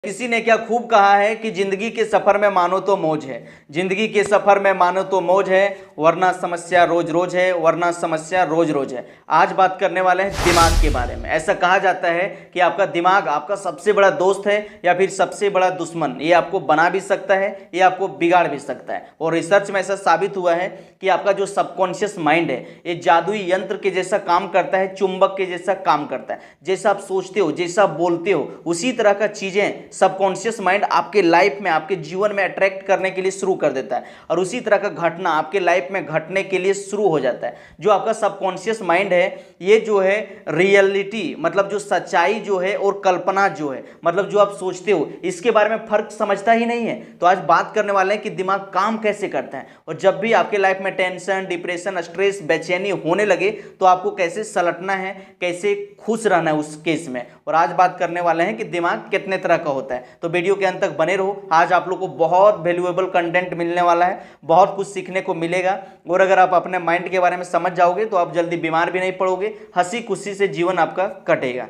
किसी ने क्या खूब कहा है कि जिंदगी के सफर में मानो तो मौज है। जिंदगी के सफर में मानो तो मौज है, वरना समस्या रोज रोज है, वरना समस्या रोज रोज है। आज बात करने वाले हैं दिमाग के बारे में। ऐसा कहा जाता है कि आपका दिमाग आपका सबसे बड़ा दोस्त है या फिर सबसे बड़ा दुश्मन। ये आपको बना भी सकता है, ये आपको बिगाड़ भी सकता है। और रिसर्च में ऐसा साबित हुआ है कि आपका जो सबकॉन्शियस माइंड है ये जादुई यंत्र के जैसा काम करता है, चुंबक के जैसा काम करता है। जैसा आप सोचते हो, जैसा बोलते हो, उसी तरह का चीजें सबकॉन्शियस माइंड आपके लाइफ में, आपके जीवन में अट्रैक्ट करने के लिए शुरू कर देता है और उसी तरह का घटना आपके लाइफ में घटने के लिए शुरू हो जाता है। जो आपका सबकॉन्शियस माइंड है ये जो है रियलिटी, मतलब जो सच्चाई जो है, और कल्पना जो है, मतलब जो आप सोचते हो, इसके बारे में फर्क समझता ही नहीं है। तो आज बात करने वाले हैं कि दिमाग काम कैसे करता है और जब भी आपके लाइफ में टेंशन, डिप्रेशन, स्ट्रेस, बेचैनी होने लगे तो आपको कैसे सलटना है, कैसे खुश रहना है उस केस में। और आज बात करने वाले हैं कि दिमाग कितने तरह का होता है। तो वीडियो के अंत तक बने रहो। आज आप लोग को बहुत वैल्यूएबल कंटेंट मिलने वाला है, बहुत कुछ सीखने को मिलेगा। और अगर आप अपने माइंड के बारे में समझ जाओगे तो आप जल्दी बीमार भी नहीं पड़ोगे, हंसी खुशी से जीवन आपका कटेगा।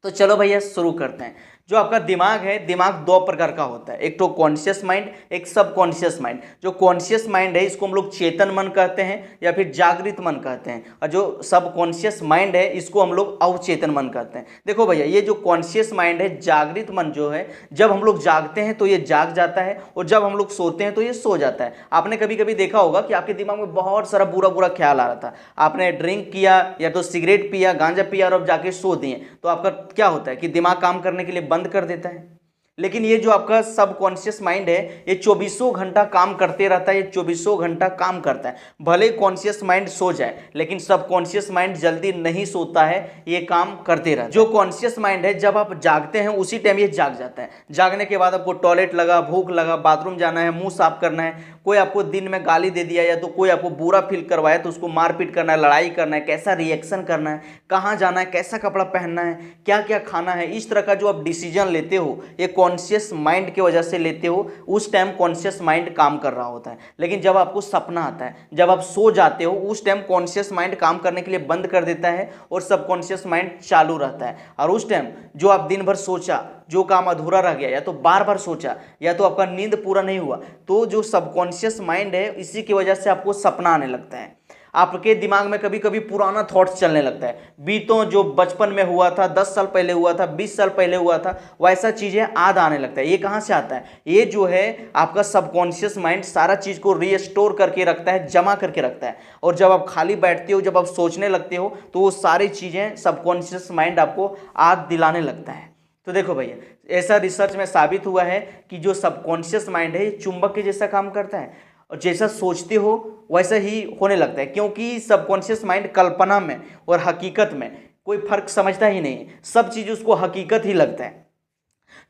तो चलो भैया शुरू करते हैं। जो आपका दिमाग है, दिमाग दो प्रकार का होता है, एक तो कॉन्शियस माइंड, एक सब कॉन्शियस माइंड। जो कॉन्शियस माइंड है इसको हम लोग चेतन मन कहते हैं या फिर जागृत मन कहते हैं, और जो सब कॉन्शियस माइंड है इसको हम लोग अवचेतन मन कहते हैं। देखो भैया, ये जो कॉन्शियस माइंड है, जागृत मन जो है, जब हम लोग जागते हैं तो ये जाग जाता है और जब हम लोग सोते हैं तो ये सो जाता है। आपने कभी कभी देखा होगा कि आपके दिमाग में बहुत सारा बुरा बुरा ख्याल आ रहा था, आपने ड्रिंक किया या तो सिगरेट पिया, गांजा पिया और अब जाके सो दिए, तो आपका क्या होता है कि दिमाग काम करने के लिए बंद कर देता है। लेकिन ये जो आपका सबकॉन्शियस माइंड है ये 24 घंटा काम करते रहता है, ये 24 घंटा काम करता है। भले कॉन्शियस माइंड सो जाए लेकिन सबकॉन्शियस माइंड जल्दी नहीं सोता है, ये काम करते रहता है। जो कॉन्शियस माइंड है जब आप जागते हैं उसी टाइम ये जाग जाता है। जागने के बाद आपको टॉयलेट लगा, भूख लगा, बाथरूम जाना है, मुंह साफ करना है, कोई आपको दिन में गाली दे दिया या तो कोई आपको बुरा फील करवाया तो उसको मारपीट करना है, लड़ाई करना है, कैसा रिएक्शन करना है, कहाँ जाना है, कैसा कपड़ा पहनना है, क्या क्या खाना है, इस तरह का जो आप डिसीजन लेते हो ये कॉन्शियस माइंड की वजह से लेते हो। उस टाइम कॉन्शियस माइंड काम कर रहा होता है। लेकिन जब आपको सपना आता है, जब आप सो जाते हो, उस टाइम कॉन्शियस माइंड काम करने के लिए बंद कर देता है और सबकॉन्शियस माइंड चालू रहता है। और उस टाइम जो आप दिन भर सोचा, जो काम अधूरा रह गया, या तो बार बार सोचा या तो आपका नींद पूरा नहीं हुआ, तो जो सबकॉन्शियस माइंड है इसी की वजह से आपको सपना आने लगता है। आपके दिमाग में कभी कभी पुराना थॉट्स चलने लगता है, बीतों जो बचपन में हुआ था, 10 साल पहले हुआ था, 20 साल पहले हुआ था, वैसा चीजें याद आने लगता है। ये कहाँ से आता है? ये जो है आपका सबकॉन्शियस माइंड सारा चीज को रीस्टोर करके रखता है, जमा करके रखता है। और जब आप खाली बैठते हो, जब आप सोचने लगते हो, तो वो सारी चीजें सबकॉन्शियस माइंड आपको याद दिलाने लगता है। तो देखो भैया, ऐसा रिसर्च में साबित हुआ है कि जो सबकॉन्शियस माइंड है ये चुंबक के जैसा काम करता है और जैसा सोचते हो वैसा ही होने लगता है, क्योंकि सबकॉन्शियस माइंड कल्पना में और हकीकत में कोई फर्क समझता ही नहीं है। सब चीज़ उसको हकीकत ही लगता है।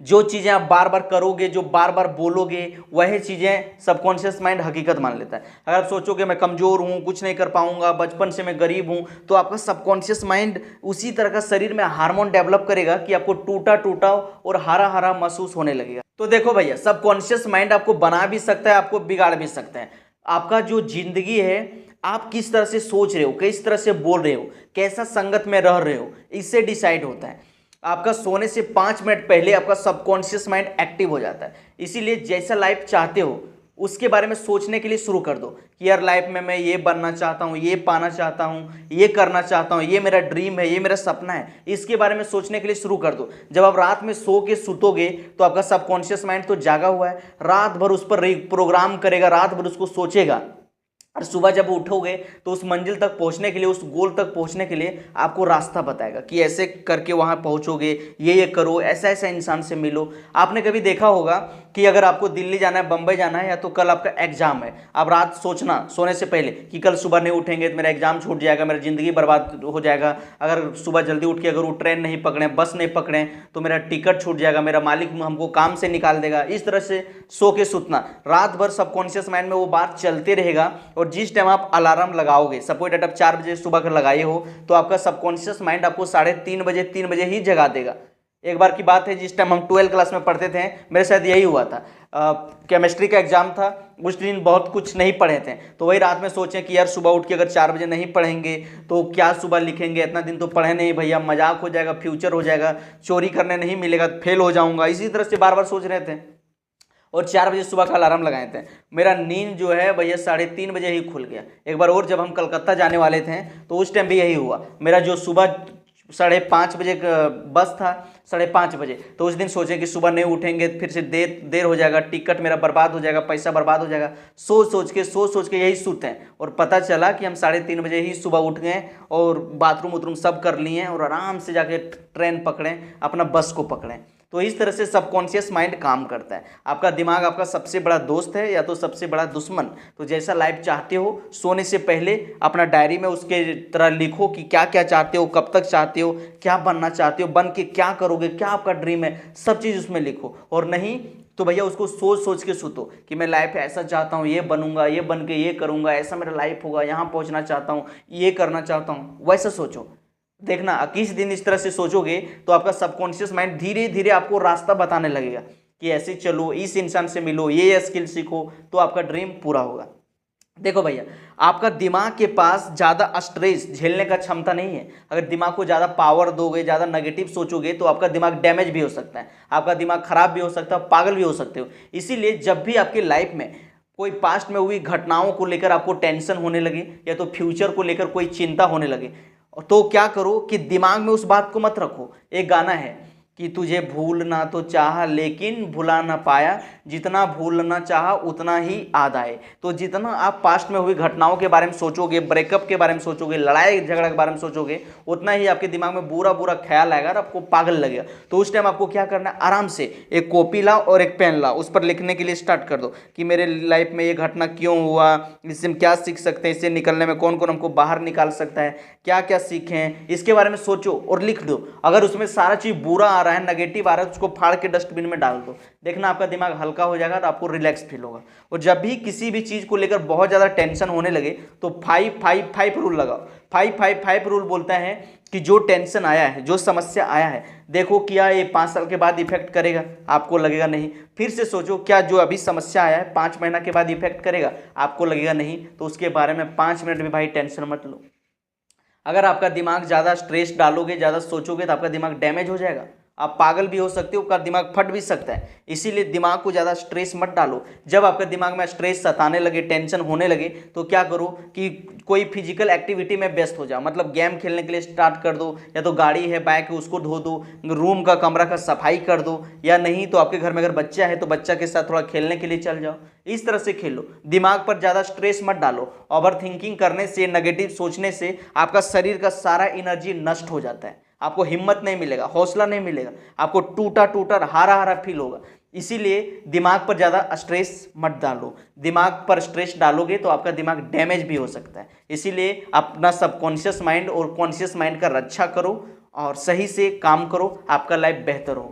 जो चीज़ें आप बार बार करोगे, जो बार बार बोलोगे, वही चीज़ें सबकॉन्शियस माइंड हकीकत मान लेता है। अगर आप सोचोगे मैं कमज़ोर हूँ, कुछ नहीं कर पाऊंगा, बचपन से मैं गरीब हूँ, तो आपका सबकॉन्शियस माइंड उसी तरह का शरीर में हार्मोन डेवलप करेगा कि आपको टूटा टूटा और हरा हरा महसूस होने लगेगा। तो देखो भैया, सबकॉन्शियस माइंड आपको बना भी सकता है, आपको बिगाड़ भी सकता है। आपका जो जिंदगी है, आप किस तरह से सोच रहे हो, किस तरह से बोल रहे हो, कैसा संगत में रह रहे हो, इससे डिसाइड होता है। आपका सोने से 5 मिनट पहले आपका सबकॉन्शियस माइंड एक्टिव हो जाता है। इसीलिए जैसा लाइफ चाहते हो उसके बारे में सोचने के लिए शुरू कर दो कि यार लाइफ में मैं ये बनना चाहता हूँ, ये पाना चाहता हूँ, ये करना चाहता हूँ, ये मेरा ड्रीम है, ये मेरा सपना है। इसके बारे में सोचने के लिए शुरू कर दो। जब आप रात में सो के सुतोगे तो आपका सबकॉन्शियस माइंड तो जागा हुआ है, रात भर उस पर प्रोग्राम करेगा, रात भर उसको सोचेगा। और सुबह जब उठोगे तो उस मंजिल तक पहुंचने के लिए, उस गोल तक पहुंचने के लिए आपको रास्ता बताएगा कि ऐसे करके वहां पहुंचोगे, ये करो, ऐसा ऐसा इंसान से मिलो। आपने कभी देखा होगा कि अगर आपको दिल्ली जाना है, बंबई जाना है, या तो कल आपका एग्जाम है, आप रात सोचना सोने से पहले कि कल सुबह नहीं उठेंगे तो मेरा एग्जाम छूट जाएगा, मेरा जिंदगी बर्बाद हो जाएगा। अगर सुबह जल्दी उठ के अगर वो ट्रेन नहीं पकड़े, बस नहीं पकड़े तो मेरा टिकट छूट जाएगा, मेरा मालिक हमको काम से निकाल देगा। इस तरह से सो के सुतना, रात भर सबकॉन्शियस माइंड में वो बात चलते रहेगा। और जिस टाइम आप अलार्म लगाओगे, सपोज डेट आप 4 बजे सुबह का लगाए हो, तो आपका सबकॉन्शियस माइंड आपको 3:30 बजे 3 बजे ही जगा देगा। एक बार की बात है, जिस टाइम हम 12 क्लास में पढ़ते थे, मेरे साथ यही हुआ था। केमिस्ट्री का एग्जाम था, उस दिन बहुत कुछ नहीं पढ़े थे, तो वही रात में सोचें कि यार सुबह उठ के अगर 4 बजे नहीं पढ़ेंगे तो क्या सुबह लिखेंगे, इतना दिन तो पढ़े नहीं भैया, मजाक हो जाएगा, फ्यूचर हो जाएगा, चोरी करने नहीं मिलेगा, फेल हो जाऊंगा, इसी तरह से बार बार सोच रहे थे। और 4 बजे सुबह का अलार्म लगाए थे। मेरा नींद जो है भैया 3:30 बजे ही खुल गया। एक बार और जब हम कलकत्ता जाने वाले थे तो उस टाइम भी यही हुआ। मेरा जो सुबह 5:30 बजे का बस था, 5:30 बजे, तो उस दिन सोचे कि सुबह नहीं उठेंगे, फिर से देर हो जाएगा, टिकट मेरा बर्बाद हो जाएगा, पैसा बर्बाद हो जाएगा। सोच के यही सोते हैं, और पता चला कि हम 3:30 बजे ही सुबह उठ गए और बाथरूम उथरूम सब कर लिए और आराम से जाके ट्रेन पकड़ें, अपना बस को पकड़ें। तो इस तरह से सबकॉन्शियस माइंड काम करता है। आपका दिमाग आपका सबसे बड़ा दोस्त है या तो सबसे बड़ा दुश्मन। तो जैसा लाइफ चाहते हो, सोने से पहले अपना डायरी में उसके तरह लिखो कि क्या क्या चाहते हो, कब तक चाहते हो, क्या बनना चाहते हो, बन के क्या करोगे, क्या आपका ड्रीम है, सब चीज़ उसमें लिखो। और नहीं तो भैया उसको सोच के सुतो कि मैं लाइफ ऐसा चाहता हूँ, ये बनूंगा, ये बन के ये करूँगा, ऐसा मेरा लाइफ होगा, यहाँ पहुँचना चाहता हूँ, ये करना चाहता हूँ, वैसा सोचो। देखना किस दिन इस तरह से सोचोगे तो आपका सबकॉन्शियस माइंड धीरे धीरे आपको रास्ता बताने लगेगा कि ऐसे चलो, इस इंसान से मिलो, ये स्किल सीखो, तो आपका ड्रीम पूरा होगा। देखो भैया, आपका दिमाग के पास ज़्यादा स्ट्रेस झेलने का क्षमता नहीं है। अगर दिमाग को ज़्यादा पावर दोगे, ज़्यादा नेगेटिव सोचोगे, तो आपका दिमाग डैमेज भी हो सकता है, आपका दिमाग खराब भी हो सकता है, पागल भी हो सकते हो। इसीलिए जब भी आपकी लाइफ में कोई पास्ट में हुई घटनाओं को लेकर आपको टेंशन होने लगे या तो फ्यूचर को लेकर कोई चिंता होने लगे, तो क्या करो कि दिमाग में उस बात को मत रखो। एक गाना है कि तुझे भूलना तो चाहा लेकिन भुला ना पाया, जितना भूलना चाहा उतना ही याद आए। तो जितना आप पास्ट में हुई घटनाओं के बारे में सोचोगे, ब्रेकअप के बारे में सोचोगे, लड़ाई झगड़ा के बारे में सोचोगे, उतना ही आपके दिमाग में बुरा बुरा ख्याल आएगा और आपको पागल लगेगा। तो उस टाइम आपको क्या करना है, आराम से एक कॉपी लाओ और एक पेन लाओ, उस पर लिखने के लिए स्टार्ट कर दो कि मेरे लाइफ में ये घटना क्यों हुआ, इससे हम क्या सीख सकते हैं, इससे निकलने में कौन कौन हमको बाहर निकाल सकता है, क्या क्या सीखें, इसके बारे में सोचो और लिख दो। अगर उसमें सारा चीज़ बुरा आ रहा है, नेगेटिव आ रहा है, तो उसको फाड़ के डस्टबिन में डाल दो। देखना आपका दिमाग हल्का हो जाएगा तो आपको रिलैक्स फील होगा। और जब भी किसी भी चीज़ को लेकर बहुत ज़्यादा टेंशन होने लगे तो 5-5-5 रूल लगाओ। 5-5-5 रूल बोलता है कि जो टेंशन आया है, जो समस्या आया है, देखो क्या ये 5 साल के बाद इफेक्ट करेगा, आपको लगेगा नहीं। फिर से सोचो क्या जो अभी समस्या आया है 5 महीना के बाद इफेक्ट करेगा, आपको लगेगा नहीं। तो उसके बारे में 5 मिनट भी भाई टेंशन मत लो। अगर आपका दिमाग ज़्यादा स्ट्रेस डालोगे, ज़्यादा सोचोगे, तो आपका दिमाग डैमेज हो जाएगा, आप पागल भी हो सकते हो, आपका दिमाग फट भी सकता है। इसीलिए दिमाग को ज़्यादा स्ट्रेस मत डालो। जब आपका दिमाग में स्ट्रेस सताने लगे, टेंशन होने लगे, तो क्या करो कि कोई फिजिकल एक्टिविटी में व्यस्त हो जाओ। मतलब गेम खेलने के लिए स्टार्ट कर दो, या तो गाड़ी है, बाइक है, उसको धो दो, रूम का कमरा का सफाई कर दो, या नहीं तो आपके घर में अगर बच्चा है तो बच्चा के साथ थोड़ा खेलने के लिए चल जाओ। इस तरह से खेलो, दिमाग पर ज़्यादा स्ट्रेस मत डालो। ओवर थिंकिंग करने से, नेगेटिव सोचने से आपका शरीर का सारा एनर्जी नष्ट हो जाता है, आपको हिम्मत नहीं मिलेगा, हौसला नहीं मिलेगा, आपको टूटा टूटा हारा हारा फील होगा। इसीलिए दिमाग पर ज़्यादा स्ट्रेस मत डालो। दिमाग पर स्ट्रेस डालोगे तो आपका दिमाग डैमेज भी हो सकता है। इसीलिए अपना सबकॉन्शियस माइंड और कॉन्शियस माइंड का रक्षा करो और सही से काम करो, आपका लाइफ बेहतर हो।